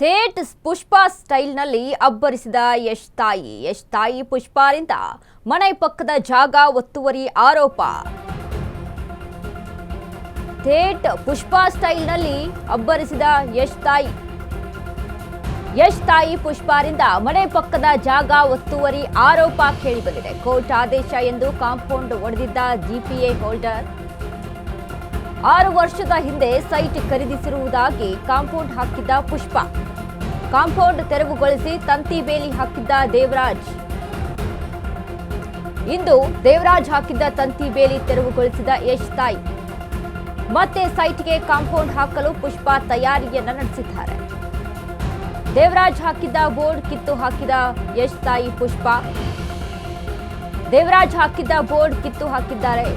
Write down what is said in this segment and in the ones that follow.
ಥೇಟ್ ಪುಷ್ಪಾ ಸ್ಟೈಲ್ನಲ್ಲಿ ಅಬ್ಬರಿಸಿದ ಯಶ್ ತಾಯಿ ಪುಷ್ಪಾರಿಂದ ಮನೆ ಪಕ್ಕದ ಜಾಗ ಒತ್ತುವರಿ ಆರೋಪ. ಥೇಟ್ ಪುಷ್ಪಾ ಸ್ಟೈಲ್ನಲ್ಲಿ ಅಬ್ಬರಿಸಿದ ಯಶ್ ತಾಯಿ ಪುಷ್ಪಾರಿಂದ ಮನೆ ಪಕ್ಕದ ಜಾಗ ಒತ್ತುವರಿ ಆರೋಪ ಕೇಳಿಬಂದಿದೆ. ಕೋರ್ಟ್ ಆದೇಶ ಎಂದು ಕಾಂಪೌಂಡ್ ಒಡೆದಿದ್ದ ಜಿಪಿಎ ಹೋಲ್ಡರ್ 6 ವರ್ಷದ ಹಿಂದೆ ಸೈಟ್ ಖರೀದಿಸಿರುವುದಾಗಿ ಕಾಂಪೌಂಡ್ ಹಾಕಿದ್ದ ಪುಷ್ಪಾ, ಕಾಂಪೌಂಡ್ ತೆರವುಗೊಳಿಸಿ ತಂತಿ ಬೇಲಿ ಹಾಕಿದ್ದ ದೇವರಾಜ್. ಇಂದು ದೇವರಾಜ್ ಹಾಕಿದ್ದ ತಂತಿ ಬೇಲಿ ತೆರವುಗೊಳಿಸಿದ ಯಶ್ ತಾಯಿ ಮತ್ತೆ ಸೈಟ್ಗೆ ಕಾಂಪೌಂಡ್ ಹಾಕಲು ಪುಷ್ಪಾ ತಯಾರಿಯನ್ನ ನಡೆಸಿದ್ದಾರೆ. ದೇವರಾಜ್ ಹಾಕಿದ್ದ ಬೋರ್ಡ್ ಕಿತ್ತು ಹಾಕಿದ ಯಶ್ ತಾಯಿ ಪುಷ್ಪಾ, ದೇವರಾಜ್ ಹಾಕಿದ್ದ ಬೋರ್ಡ್ ಕಿತ್ತು ಹಾಕಿದ್ದಾರೆ.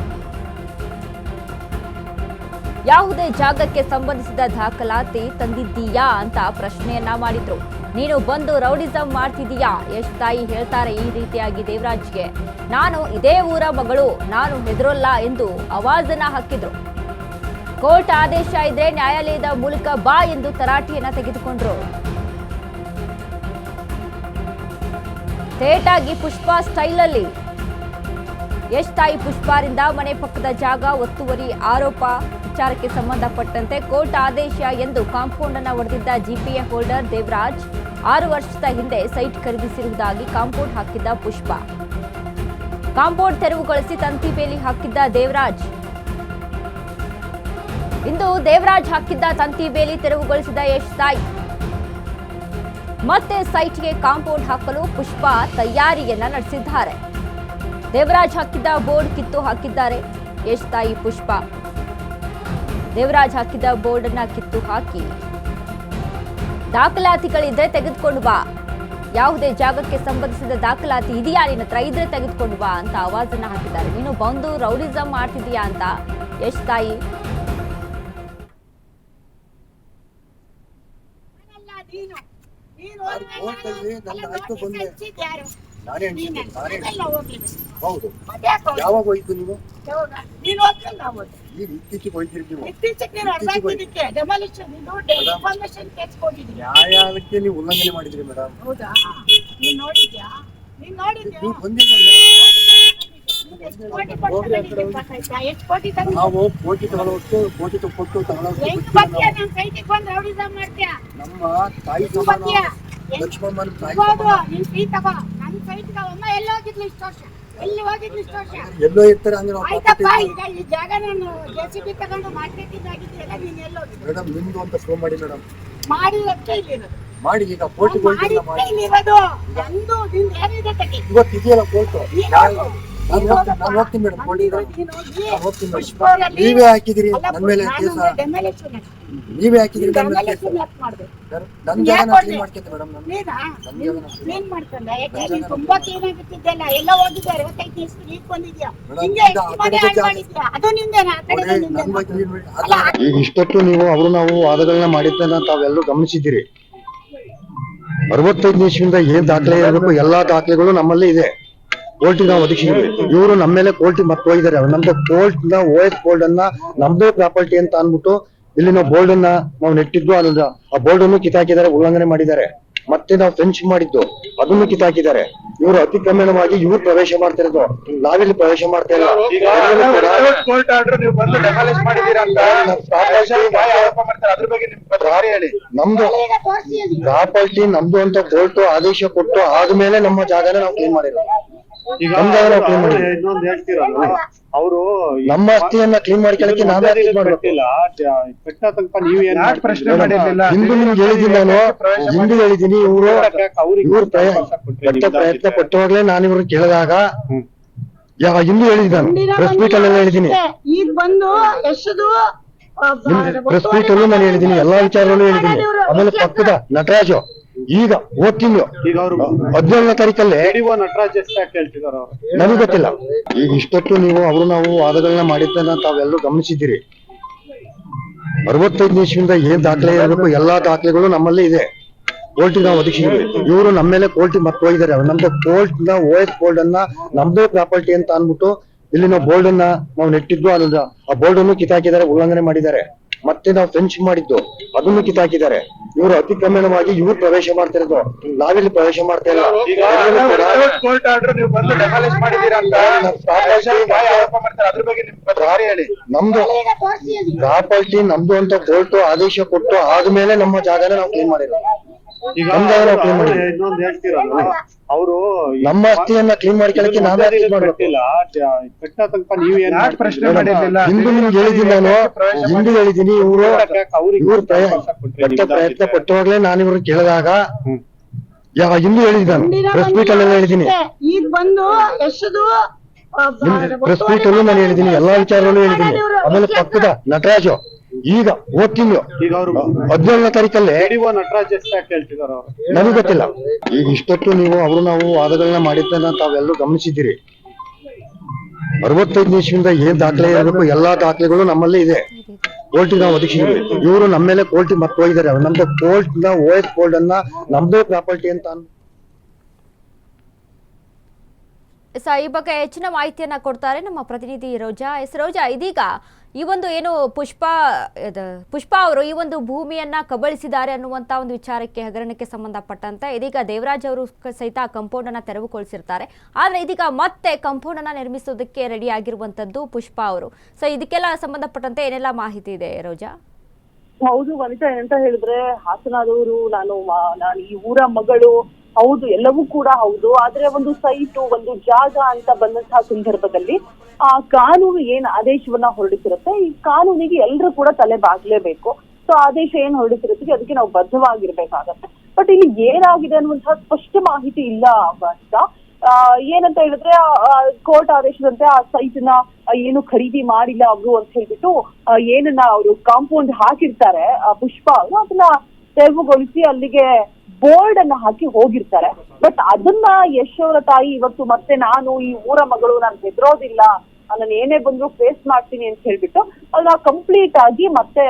ಯಾವುದೇ ಜಾಗಕ್ಕೆ ಸಂಬಂಧಿಸಿದ ದಾಖಲಾತಿ ತಂದಿದ್ದೀಯಾ ಅಂತ ಪ್ರಶ್ನೆಯನ್ನ ಮಾಡಿದ್ರು. ನೀನು ಬಂದು ರೌಡಿಸಂ ಮಾಡ್ತಿದ್ದೀಯಾ? ಯಶ್ ತಾಯಿ ಹೇಳ್ತಾರೆ ಈ ರೀತಿಯಾಗಿ ದೇವರಾಜ್ಗೆ, ನಾನು ಇದೇ ಊರ ಮಗಳು, ನಾನು ಹೆದರೋಲ್ಲ ಎಂದು ಆವಾಜನ್ನ ಹಾಕಿದ್ರು. ಕೋರ್ಟ್ ಆದೇಶ ಇದ್ರೆ ನ್ಯಾಯಾಲಯದ ಮೂಲಕ ಬಾ ಎಂದು ತರಾಟೆಯನ್ನ ತೆಗೆದುಕೊಂಡ್ರು. ಥೇಟಾಗಿ ಪುಷ್ಪಾ ಸ್ಟೈಲಲ್ಲಿ ಯಶ್ ತಾಯಿ ಪುಷ್ಪಾರಿಂದ ಮನೆ ಪಕ್ಕದ ಜಾಗ ಒತ್ತುವರಿ ಆರೋಪ ವಿಚಾರಕ್ಕೆ ಸಂಬಂಧಪಟ್ಟಂತೆ ಕೋರ್ಟ್ ಆದೇಶ ಎಂದು ಕಾಂಪೌಂಡ್ ಅನ್ನು ಒಡೆದಿದ್ದ ಜಿಪಿಎ ಹೋಲ್ಡರ್ ದೇವರಾಜ್ 6 ವರ್ಷದ ಹಿಂದೆ ಸೈಟ್ ಖರೀದಿಸಿರುವುದಾಗಿ ಕಾಂಪೌಂಡ್ ಹಾಕಿದ್ದ ಪುಷ್ಪಾ, ಕಾಂಪೌಂಡ್ ತೆರವುಗೊಳಿಸಿ ತಂತಿ ಬೇಲಿ ಹಾಕಿದ್ದ ದೇವರಾಜ್. ಇಂದು ದೇವರಾಜ್ ಹಾಕಿದ್ದ ತಂತಿ ಬೇಲಿ ತೆರವುಗೊಳಿಸಿದ ಯಶ್ ತಾಯಿ ಮತ್ತೆ ಸೈಟ್ಗೆ ಕಾಂಪೌಂಡ್ ಹಾಕಲು ಪುಷ್ಪಾ ತಯಾರಿಯನ್ನ ನಡೆಸಿದ್ದಾರೆ. ದೇವರಾಜ್ ಹಾಕಿದ್ದ ಬೋರ್ಡ್ ಕಿತ್ತು ಹಾಕಿದ್ದಾರೆ ಯಶ್ ತಾಯಿ ಪುಷ್ಪಾ. ದೇವರಾಜ್ ಹಾಕಿದ್ದ ಬೋರ್ಡ್ ಅನ್ನ ಕಿತ್ತು ಹಾಕಿ, ದಾಖಲಾತಿಗಳಿದ್ರೆ ತೆಗೆದುಕೊಂಡು ಬಾ, ಯಾವುದೇ ಜಾಗಕ್ಕೆ ಸಂಬಂಧಿಸಿದ ದಾಖಲಾತಿ ಇದೆಯಾ ನಿನ್ನ ಹತ್ರ, ಇದ್ರೆ ತೆಗೆದುಕೊಂಡು ಬಾ ಅಂತ ಆವಾಜನ್ನ ಹಾಕಿದ್ದಾರೆ. ನೀನು ಬಂದು ರೌಡಿಸಂ ಮಾಡ್ತಿದೀಯಾ ಅಂತ ಯಶ್ ತಾಯಿ ಯಾವಾಗ ಹೋಯ್ತು ನೀವು? ಇತ್ತೀಚೆಗೆ ಹೋಯ್ತಿರಿ ನ್ಯಾಯಾಲಯಕ್ಕೆ ನೀವು ಉಲ್ಲಂಘನೆ ಮಾಡಿದ್ರಿ ಮೇಡಮ್. ನಾವು ಕೋಟಿ ತಗೊಳ್ಳೋಷ್ಟು ಕೋಟಿ ಕೊಟ್ಟು ನಮ್ಮ ತಾಯಿ ಲಕ್ಷ್ಮಮ್ಮನ ತಾಯಿ ಎಲ್ಲೋ ಇರ್ತಾರೆ ಅಂದ್ರೆ ಮೇಡಮ್ ನಿಮ್ದು ಅಂತ ಶೋ ಮಾಡಿ ಮೇಡಮ್, ಮಾಡಿ ಈಗ ಕೋರ್ಟ್ ಇವತ್ತಿದೆಯಲ್ಲ ಕೋರ್ಟ್, ನಾನು ಹೋಗ್ತೀನಿ ಮೇಡಮ್, ಹೋಗ್ತೀನಿ. ನೀವೇ ಹಾಕಿದಿರಿ ನನ್ನ ಮೇಲೆ ಕೇಸ, ನೀವೇ ಹಾಕಿದಿರಿ ನನ್ನ ಮೇಲೆ ಕೇಸ. ನನ್ನ ಜಾಗ ಕ್ಲೀನ್ ಮಾಡ್ಕೊಂಡೆ ಮೇಡಮ್. ಈಗ ಇಷ್ಟೊತ್ತು ನೀವು ನಾವು ವಾದಗಳನ್ನ ಮಾಡಿದ್ದನ್ನ ತಾವೆಲ್ಲರೂ ಗಮನಿಸಿದ್ದೀರಿ. 65 ನಿಮಿಷದಿಂದ ಏನ್ ದಾಖಲೆ ಇರಬೇಕು ಎಲ್ಲಾ ದಾಖಲೆಗಳು ನಮ್ಮಲ್ಲಿ ಇದೆ. ಕೋರ್ಟಿಗೆ ನಾವು ಒದಗಿಸಿದ್ವಿ. ಇವರು ನಮ್ಮ ಮೇಲೆ ಕೋರ್ಟಿಗೆ ಮತ್ತೆ ಹೋಗಿದ್ದಾರೆ. ನಮ್ದು ಕೋರ್ಟ್ ನ OS ಬೋರ್ಡ್ ಅನ್ನ ನಮ್ದೇ ಪ್ರಾಪರ್ಟಿ ಅಂತ ಅನ್ಬಿಟ್ಟು ಇಲ್ಲಿ ನಾವು ಬೋರ್ಡ್ ಅನ್ನ ನಾವು ನೆಟ್ಟಿದ್ದು, ಅಲ್ಲ ಆ ಬೋರ್ಡ್ ಅನ್ನು ಕಿತ್ತಾಕಿದ್ದಾರೆ, ಉಲ್ಲಂಘನೆ ಮಾಡಿದ್ದಾರೆ. ಮತ್ತೆ ನಾವು ಫೆನ್ಸಿಂಗ್ ಮಾಡಿದ್ದು ಅದನ್ನು ಕಿತ್ತಾಕಿದ್ದಾರೆ. ಇವರು ಅತಿಕ್ರಮಣವಾಗಿ ಇವ್ರು ಪ್ರವೇಶ ಮಾಡ್ತಾ ಇರೋದು, ನಾವಿಲ್ಲಿ ಪ್ರವೇಶ ಮಾಡ್ತಾ ಇಲ್ಲ. ನಮ್ದು ಪ್ರಾಪರ್ಟಿ ನಮ್ದು ಅಂತ ಕೋರ್ಟ್ ಆದೇಶ ಕೊಟ್ಟು ಆದ್ಮೇಲೆ ನಮ್ಮ ಜಾಗನ ನಾವು ಕ್ಲೀನ್ ಮಾಡಿರೋದು. ನಮ್ಮ ಆಸ್ತಿಯನ್ನ ಕ್ಲೀನ್ ಮಾಡ್ಕೊಳ್ಳಕ್ಕೆ ನಾವೇ ಹಿಂದೂ ನಿಮ್ಗೆ ಹೇಳಿದ್ದೀನಿ, ನಾನು ಹಿಂದೂ ಹೇಳಿದ್ದೀನಿ. ಇವ್ರು ಪ್ರಯತ್ನ ಪಟ್ಟುವಾಗ್ಲೇ ನಾನು ಇವ್ರನ್ನ ಕೇಳಿದಾಗ ಹಿಂದೂ ಹೇಳಿದ್ದೀನಿ, ಪ್ರೆಸ್ ಮೀಟ್ ಅಲ್ಲೆಲ್ಲ ಹೇಳಿದ್ದೀನಿ, ಪ್ರೆಸ್ ಮೀಟ್ ಅಲ್ಲೂ ನಾನು ಹೇಳಿದ್ದೀನಿ, ಎಲ್ಲಾ ವಿಚಾರಗಳು ಹೇಳಿದ್ದೀನಿ. ಆಮೇಲೆ ಪಕ್ಕದ ನಟರಾಜು ಈಗ ಓದ್ತಿದ್ಲು, ಈಗ ಅವರು 17ನೇ ತಾರೀಕಲ್ಲಿ ನನಗೆ ಗೊತ್ತಿಲ್ಲ. ಈಗ ಇಷ್ಟೊತ್ತು ನೀವು ನಾವು ವಾದಗಳನ್ನ ಮಾಡಿದ್ದನ್ನ ತಾವೆಲ್ಲರೂ ಗಮನಿಸಿದ್ದೀರಿ. 65 ನಿಮಿಷದಿಂದ ಏನ್ ದಾಖಲೆ ಇರಬೇಕು ಎಲ್ಲಾ ದಾಖಲೆಗಳು ನಮ್ಮಲ್ಲಿ ಇದೆ. ಕೋರ್ಟಿಗೆ ನಾವು ಒದಗಿಸಿದ್ವಿ. ಇವರು ನಮ್ಮ ಮೇಲೆ ಕೋರ್ಟಿಗೆ ಮತ್ತೆ ಹೋಗಿದ್ದಾರೆ. ನಮ್ದು ಕೋರ್ಟ್ ನ OS ಬೋರ್ಡ್ ಅನ್ನ ನಮ್ದೇ ಪ್ರಾಪರ್ಟಿ ಅಂತ ಅನ್ಬಿಟ್ಟು ಇಲ್ಲಿ ನಾವು ಬೋರ್ಡ್ ಅನ್ನ ನಾವು ನೆಟ್ಟಿದ್ದು, ಅಲ್ಲ ಆ ಬೋರ್ಡ್ ಅನ್ನು ಕಿತ್ತಾಕಿದ್ದಾರೆ, ಉಲ್ಲಂಘನೆ ಮಾಡಿದ್ದಾರೆ. ಮತ್ತೆ ನಾವು ಫೆನ್ಸಿಂಗ್ ಮಾಡಿದ್ದು ಅದನ್ನು ಕಿತ್ತಾಕಿದ್ದಾರೆ. ಇವರು ಅತಿಕ್ರಮಣವಾಗಿ ಇವ್ರು ಪ್ರವೇಶ ಮಾಡ್ತಿರೋದು, ನಾವಿಲ್ಲಿ ಪ್ರವೇಶ ಮಾಡ್ತಾ ಇಲ್ಲ. ಕೋರ್ಟ್ ಆರ್ಡರ್ ನೀವು ಬಂದು ಡೆಮಾಲಿಷ್ ಮಾಡಿದೀರಾ ಅಂತ ಆರೋಪ ಮಾಡ್ತಾರೆ, ಅದ್ರ ಬಗ್ಗೆ ನಿಮ್ ಪ್ರತಿಕ್ರಿಯೆ ಹೇಳಿ. ನಮ್ದು ಪ್ರಾಪರ್ಟಿ ನಮ್ದು ಅಂತ ಕೋರ್ಟ್ ಆದೇಶ ಕೊಟ್ಟು ಆದ್ಮೇಲೆ ನಮ್ಮ ಜಾಗನ ನಾವು ಕ್ಲೀನ್ ಮಾಡಿರೋದು. ಇನ್ನೊಂದು ಹೇಳ್ತಿರಲ್ಲ, ಅವರು ನಮ್ಮ ಆಸ್ತಿಯನ್ನ ಕ್ಲೀನ್ ಮಾಡ್ಕೊಳ್ಳಕ್ಕೆ ನಾವೇ ಕಟ್ಟ ತನಕ ನೀವೇನ್ ಪ್ರಶ್ನೆ ಮಾಡಿರ್ಲಿಲ್ಲ. ಹಿಂದೂ ನಿಮ್ಗೆ ಹೇಳಿದ್ದೀನಿ, ನಾನು ಹಿಂದೂ ಹೇಳಿದ್ದೀನಿ. ಇವ್ರು ಪ್ರಯತ್ನ ಪಟ್ಟವಾಗ್ಲೇ ನಾನು ಇವ್ರನ್ನ ಕೇಳಿದಾಗ ಹಿಂದೂ ಹೇಳಿದ್ದೀನಿ, ನಾನು ಪ್ರೆಸ್ ಮೀಟ್ ಅಲ್ಲೆಲ್ಲ ಹೇಳಿದ್ದೀನಿ, ಈಗ ಬಂದು ಎಷ್ಟದು ಪ್ರೆಸ್ ಮೀಟ್ ಅಲ್ಲೂ ನಾನು ಹೇಳಿದ್ದೀನಿ, ಎಲ್ಲಾ ವಿಚಾರದಲ್ಲೂ ಹೇಳಿದ್ದೀನಿ. ಆಮೇಲೆ ಪಕ್ಕದ ನಟರಾಜು ಈಗ ಓದ್ತೀನಿ ಈಗ ಅವರು 17ನೇ ತಾರೀಕಲ್ಲೇ ನಟರಾಜ್ ಎಷ್ಟು ಹೇಳ್ತಿದಾರ ನನಗೆ ಗೊತ್ತಿಲ್ಲ. ಈಗ ಇಷ್ಟೊತ್ತು ನೀವು ನಾವು ವಾದಗಳನ್ನ ಮಾಡಿದ್ದನ್ನ ತಾವೆಲ್ಲರೂ ಗಮನಿಸಿದ್ದೀರಿ. 65 ನಿಮಿಷದಿಂದ ಏನ್ ದಾಖಲೆ ಇರಬೇಕು ಎಲ್ಲಾ ದಾಖಲೆಗಳು ನಮ್ಮಲ್ಲೇ ಇದೆ. ಕೋರ್ಟಿಗೆ ನಾವು ಒದಗಿಸಿದ್ವಿ. ಇವರು ನಮ್ಮ ಮೇಲೆ ಕೋರ್ಟ್ ಮತ್ತೆ ಹೋಗಿದ್ದಾರೆ. ನಮ್ದು ಕೋರ್ಟ್ ನ OS ಕೋಲ್ಡ್ ಅನ್ನ ನಮ್ದೇ ಪ್ರಾಪರ್ಟಿ ಅಂತ ಈ ಬಗ್ಗೆ ಹೆಚ್ಚಿನ ಮಾಹಿತಿಯನ್ನ ಕೊಡ್ತಾರೆ ನಮ್ಮ ಪ್ರತಿನಿಧಿ ರೋಜಾ. ರೋಜಾ, ಇದೀಗ ಈ ಒಂದು ಏನು ಪುಷ್ಪಾ ಅವರು ಈ ಒಂದು ಭೂಮಿಯನ್ನ ಕಬಳಿಸಿದ್ದಾರೆ ಅನ್ನುವಂತ ಒಂದು ವಿಚಾರಕ್ಕೆ ಹಗರಣಕ್ಕೆ ಸಂಬಂಧಪಟ್ಟಂತೆ ಇದೀಗ ದೇವರಾಜ್ ಅವರು ಸಹಿತ ಕಾಂಪೌಂಡ್ ಅನ್ನ ತೆರವುಗೊಳಿಸಿರ್ತಾರೆ. ಆದ್ರೆ ಇದೀಗ ಮತ್ತೆ ಕಾಂಪೌಂಡ್ ಅನ್ನ ನಿರ್ಮಿಸೋದಕ್ಕೆ ರೆಡಿ ಆಗಿರುವಂತದ್ದು ಪುಷ್ಪಾ ಅವರು. ಇದಕ್ಕೆಲ್ಲ ಸಂಬಂಧಪಟ್ಟಂತೆ ಏನೆಲ್ಲ ಮಾಹಿತಿ ಇದೆ ರೋಜಾ? ಹೌದು ವನಿತಾ, ಏನಂತ ಹೇಳಿದ್ರೆ ಹಾಸನದವರು, ನಾನು ಈ ಊರ ಮಗಳು, ಹೌದು ಎಲ್ಲವೂ ಕೂಡ ಹೌದು. ಆದ್ರೆ ಒಂದು ಸೈಟು, ಒಂದು ಜಾಗ ಅಂತ ಬಂದಂತಹ ಸಂದರ್ಭದಲ್ಲಿ ಆ ಕಾನೂನು ಏನ್ ಆದೇಶವನ್ನ ಹೊರಡಿಸಿರುತ್ತೆ, ಈ ಕಾನೂನಿಗೆ ಎಲ್ಲರೂ ಕೂಡ ತಲೆ ಬಾಗ್ಲೇಬೇಕು. ಸೊ ಆದೇಶ ಏನ್ ಹೊರಡಿಸಿರುತ್ತೆ ಅದಕ್ಕೆ ನಾವು ಬದ್ಧವಾಗಿರ್ಬೇಕಾಗತ್ತೆ. ಬಟ್ ಇಲ್ಲಿ ಏನಾಗಿದೆ ಅನ್ನುವಂತಹ ಸ್ಪಷ್ಟ ಮಾಹಿತಿ ಇಲ್ಲ ಅಂತ. ಏನಂತ ಹೇಳಿದ್ರೆ ಕೋರ್ಟ್ ಆದೇಶದಂತೆ ಆ ಸೈಟ್ ನ ಏನು ಖರೀದಿ ಮಾಡಿಲ್ಲ ಅವರು ಅಂತ ಹೇಳ್ಬಿಟ್ಟು ಏನನ್ನ ಅವರು ಕಾಂಪೌಂಡ್ ಹಾಕಿರ್ತಾರೆ ಪುಷ್ಪಾ ಅವರು, ಅದನ್ನ ತೆರವುಗೊಳಿಸಿ ಅಲ್ಲಿಗೆ ಬೋರ್ಡ್ ಅನ್ನ ಹಾಕಿ ಹೋಗಿರ್ತಾರೆ. ಬಟ್ ಅದನ್ನ ಯಶ್ ಅವರ ತಾಯಿ ಇವತ್ತು ಮತ್ತೆ ನಾನು ಈ ಊರ ಮಗಳು, ನಾನು ಹೆದರೋದಿಲ್ಲ, ನಾನು ಏನೇ ಬಂದ್ರು ಫೇಸ್ ಮಾಡ್ತೀನಿ ಅಂತ ಹೇಳ್ಬಿಟ್ಟು ಅದನ್ನ ಕಂಪ್ಲೀಟ್ ಆಗಿ ಮತ್ತೆ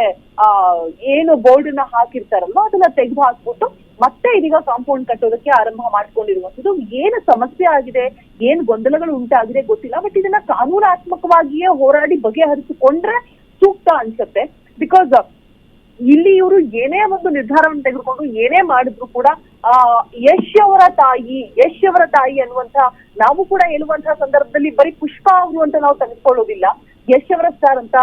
ಏನು ಬೋರ್ಡ್ ಅನ್ನ ಹಾಕಿರ್ತಾರಲ್ಲ ಅದನ್ನ ತೆಗೆದು ಹಾಕ್ಬಿಟ್ಟು ಮತ್ತೆ ಇದೀಗ ಕಾಂಪೌಂಡ್ ಕಟ್ಟೋದಕ್ಕೆ ಆರಂಭ ಮಾಡ್ಕೊಂಡಿರುವಂತದ್ದು. ಏನು ಸಮಸ್ಯೆ ಆಗಿದೆ, ಏನ್ ಗೊಂದಲಗಳು ಉಂಟಾಗಿದೆ ಗೊತ್ತಿಲ್ಲ. ಬಟ್ ಇದನ್ನ ಕಾನೂನಾತ್ಮಕವಾಗಿಯೇ ಹೋರಾಡಿ ಬಗೆಹರಿಸಿಕೊಂಡ್ರೆ ಸೂಕ್ತ ಅನ್ಸುತ್ತೆ. ಬಿಕಾಸ್ ಇಲ್ಲಿ ಇವರು ಏನೇ ಒಂದು ನಿರ್ಧಾರವನ್ನು ತೆಗೆದುಕೊಂಡು ಏನೇ ಮಾಡಿದ್ರು ಕೂಡ ಯಶ್ ಅವರ ತಾಯಿ ಅನ್ನುವಂತ ನಾವು ಕೂಡ ಹೇಳುವಂತಹ ಸಂದರ್ಭದಲ್ಲಿ ಬರೀ ಪುಷ್ಪಾ ಅವರು ಅಂತ ನಾವು ತೆಗೆದುಕೊಳ್ಳೋದಿಲ್ಲ, ಯಶ್ ಅವರ ಸ್ಟಾರ್ ಅಂತ,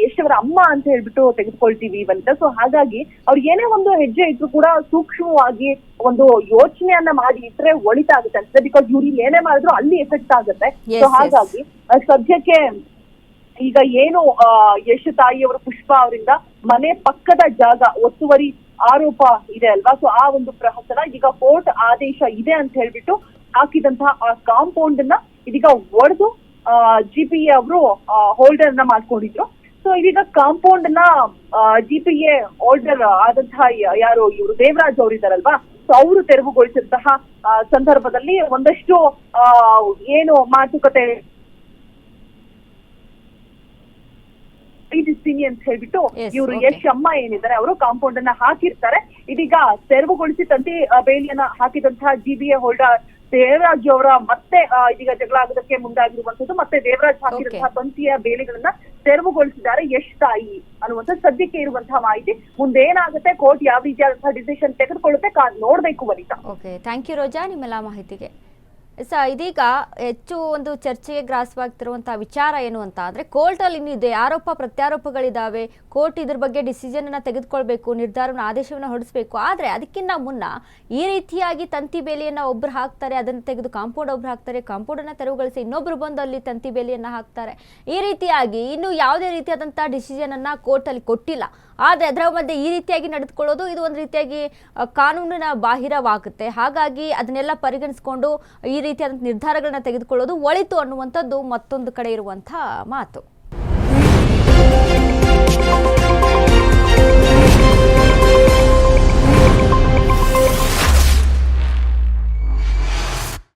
ಯಶ್ ಅವರ ಅಮ್ಮ ಅಂತ ಹೇಳ್ಬಿಟ್ಟು ತೆಗೆದುಕೊಳ್ತೀವಿ ಅಂತ. ಸೊ ಹಾಗಾಗಿ ಅವ್ರು ಏನೇ ಒಂದು ಹೆಜ್ಜೆ ಇದ್ರು ಕೂಡ ಸೂಕ್ಷ್ಮವಾಗಿ ಒಂದು ಯೋಚನೆಯನ್ನ ಮಾಡಿ ಇಟ್ರೆ ಒಳಿತಾಗುತ್ತೆ ಅನ್ಸುತ್ತೆ. ಬಿಕಾಸ್ ಇವ್ರು ಏನೇ ಮಾಡಿದ್ರು ಅಲ್ಲಿ ಎಫೆಕ್ಟ್ ಆಗುತ್ತೆ. ಸೊ ಹಾಗಾಗಿ ಸದ್ಯಕ್ಕೆ ಈಗ ಏನು ಯಶ್ ತಾಯಿಯವರು ಪುಷ್ಪಾ ಅವರಿಂದ ಮನೆ ಪಕ್ಕದ ಜಾಗ ಒತ್ತುವರಿ ಆರೋಪ ಇದೆ ಅಲ್ವಾ, ಸೊ ಆ ಒಂದು ಪ್ರಹಸನ ಈಗ ಕೋರ್ಟ್ ಆದೇಶ ಇದೆ ಅಂತ ಹೇಳ್ಬಿಟ್ಟು ಹಾಕಿದಂತಹ ಆ ಕಾಂಪೌಂಡ್ ಅನ್ನ ಇದೀಗ ಒಡೆದು GPA ಅವರು ಹೋಲ್ಡರ್ ಅನ್ನ ಮಾಡ್ಕೊಂಡಿದ್ರು. ಸೊ ಇದೀಗ ಕಾಂಪೌಂಡ್ ನ GPA ಹೋಲ್ಡರ್ ಆದಂತಹ ಯಾರು ಇವರು ದೇವರಾಜ್ ಅವರು ಇದಾರಲ್ವಾ, ಸೊ ಅವರು ತೆರವುಗೊಳಿಸಿದಂತಹ ಸಂದರ್ಭದಲ್ಲಿ ಒಂದಷ್ಟು ಏನು ಮಾತುಕತೆ ಇದಿಸ್ತೀನಿ ಅಂತ ಹೇಳ್ಬಿಟ್ಟು ಇವರು ಯಶ್ ಅಮ್ಮ ಏನಿದ್ದಾರೆ ಅವರು ಕಾಂಪೌಂಡ್ ಅನ್ನ ಹಾಕಿರ್ತಾರೆ. ಇದೀಗ ತೆರವುಗೊಳಿಸಿ ತಂತಿ ಬೇಲಿಯನ್ನ ಹಾಕಿದಂತಹ GBA ಹೋಲ್ಡರ್ ದೇವರಾಜ್ ಅವರ ಮತ್ತೆ ಇದೀಗ ಜಗಳ ಆಗೋದಕ್ಕೆ ಮುಂದಾಗಿರುವಂತದ್ದು. ಮತ್ತೆ ದೇವರಾಜ್ ಹಾಕಿರುವಂತಹ ತಂತಿಯ ಬೇಲಿಗಳನ್ನ ತೆರವುಗೊಳಿಸಿದ್ದಾರೆ ಯಶ್ ತಾಯಿ ಅನ್ನುವಂತ ಸದ್ಯಕ್ಕೆ ಇರುವಂತಹ ಮಾಹಿತಿ. ಮುಂದೆ ಏನಾಗುತ್ತೆ, ಕೋರ್ಟ್ ಯಾವ ರೀತಿಯಾದಂತಹ ಡಿಸಿಷನ್ ತೆಗೆದುಕೊಳ್ಳುತ್ತೆ ನೋಡ್ಬೇಕು ವನಿತಾ. ಓಕೆ, ಥ್ಯಾಂಕ್ ಯು ರೋಜಾ ನಿಮ್ಮೆಲ್ಲ ಮಾಹಿತಿಗೆ. ಇದೀಗ ಹೆಚ್ಚು ಒಂದು ಚರ್ಚೆಗೆ ಗ್ರಾಸವಾಗ್ತಿರುವಂತಹ ವಿಚಾರ ಏನು ಅಂತ ಅಂದ್ರೆ ಕೋರ್ಟಲ್ಲಿ ಇನ್ನಿದೆ ಆರೋಪ ಪ್ರತ್ಯಾರೋಪಗಳಿದಾವೆ. ಕೋರ್ಟ್ ಇದ್ರ ಬಗ್ಗೆ ಡಿಸಿಷನ್ ಅನ್ನ ತೆಗೆದುಕೊಳ್ಬೇಕು, ನಿರ್ಧಾರವನ್ನು ಆದೇಶವನ್ನು ಹೊರಡಿಸಬೇಕು. ಆದ್ರೆ ಅದಕ್ಕಿಂತ ಮುನ್ನ ಈ ರೀತಿಯಾಗಿ ತಂತಿ ಬೇಲಿಯನ್ನ ಒಬ್ರು ಹಾಕ್ತಾರೆ, ಅದನ್ನ ತೆಗೆದು ಕಾಂಪೌಂಡ್ ಒಬ್ರು ಹಾಕ್ತಾರೆ, ಕಾಂಪೌಂಡ್ ಅನ್ನ ತೆರವುಗೊಳಿಸಿ ಇನ್ನೊಬ್ರು ಬಂದು ಅಲ್ಲಿ ತಂತಿ ಬೇಲಿಯನ್ನ ಹಾಕ್ತಾರೆ. ಈ ರೀತಿಯಾಗಿ ಇನ್ನು ಯಾವುದೇ ರೀತಿಯಾದಂತಹ ಡಿಸಿಷನ್ ಅನ್ನ ಕೋರ್ಟ್ ಅಲ್ಲಿ ಕೊಟ್ಟಿಲ್ಲ. ಆದರೆ ಅದರ ಮಧ್ಯೆ ಈ ರೀತಿಯಾಗಿ ನಡೆದುಕೊಳ್ಳೋದು ಇದು ಒಂದು ರೀತಿಯಾಗಿ ಕಾನೂನಿನ ಬಾಹಿರವಾಗುತ್ತೆ. ಹಾಗಾಗಿ ಅದನ್ನೆಲ್ಲ ಪರಿಗಣಿಸಿಕೊಂಡು ಈ ರೀತಿಯಾದಂಥ ನಿರ್ಧಾರಗಳನ್ನ ತೆಗೆದುಕೊಳ್ಳೋದು ಒಳಿತು ಅನ್ನುವಂಥದ್ದು ಮತ್ತೊಂದು ಕಡೆ ಇರುವಂಥ ಮಾತು.